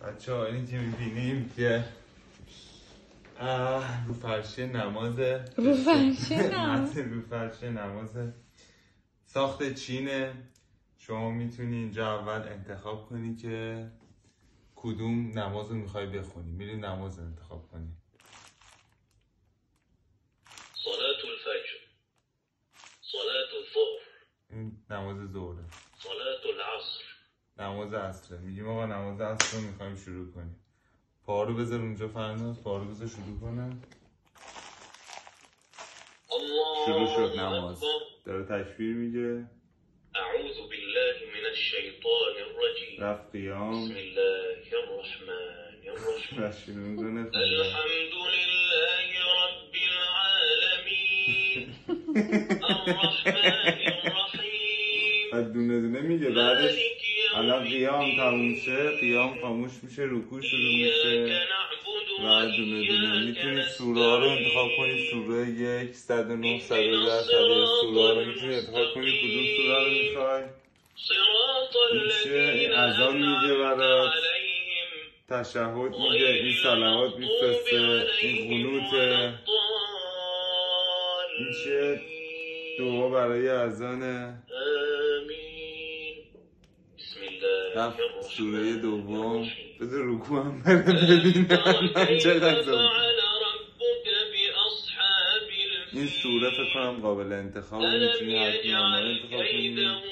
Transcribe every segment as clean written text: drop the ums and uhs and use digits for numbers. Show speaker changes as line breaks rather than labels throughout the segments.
بچه ها اینی که میبینیم که رو فرشه نمازه
رو فرشه
نمازه ساخت چینه. شما میتونی اینجا اول انتخاب کنی که کدوم نماز رو میخوای بخونی. میری نماز رو انتخاب کنی.
صلاة الفجر، صلاة الظهر،
این نماز ظهره.
صلاة العصر،
نماز عصره. میگیم آقا نماز عصر رو میخوایم شروع کنیم. پا رو بذار اونجا فرناز، پا رو بذار شروع کنم. شروع شد نماز. داره تکبیر میگه.
اعوذ بالله من الشیطان الرجیم.
رفت قیام.
بسم الله الرحمن الرحیم.
شروع میکنه.
الحمد لله رب العالمین الرحمن الرحیم.
بعد دونه دونه میگه. بعدش الان قیام تموم شه، قیام خاموش میشه، رکوع شروع میشه. و دونه دونه میتونید سوره ها رو انتخاب کنید. سوره 1 109 110 سوره ها رو میتونید انتخاب کنید کدوم سوره رو میخوای. این اذان میگه برات، تشهد میگه، این صلوات میفرسته، این قنوته، این چه دعا برای اذانه. رفت سوره دوم. بذار رکوع هم بره ببینم من چقدر زمان. این سوره فکر کنم قابل انتخاب، میتونی حتمی آنها انتخاب کنی.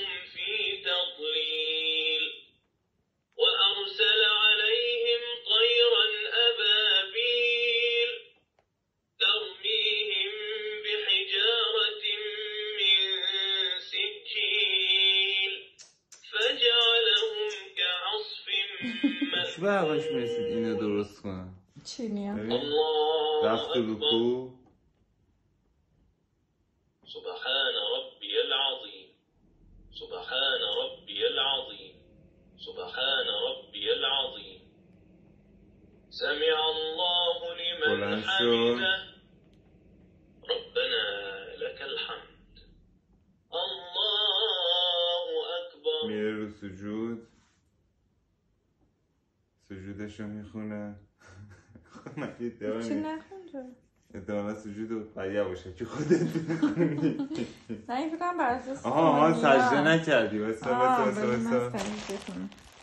چی به هواش میرسید اینو درست کنم؟
چینیه
رفت رکوع.
سبحان ربی العظیم، سبحان ربی العظیم، سبحان ربی العظیم، سمع الله لمن حمده، ربنا لك الحمد، الله اکبر.
میره رو سجود، سجودشو میخونه.
چی نخونده؟
احتمالا سجود رو بریه باشه که خودت میخونی.
نه این فکرم براساس
آها سجده نکردی. بسه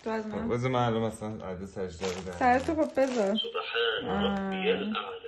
تو از من
بذار من الان مثلا عرض سجده رو
سر تو خب بذار.
سبحان ربی الاعلی.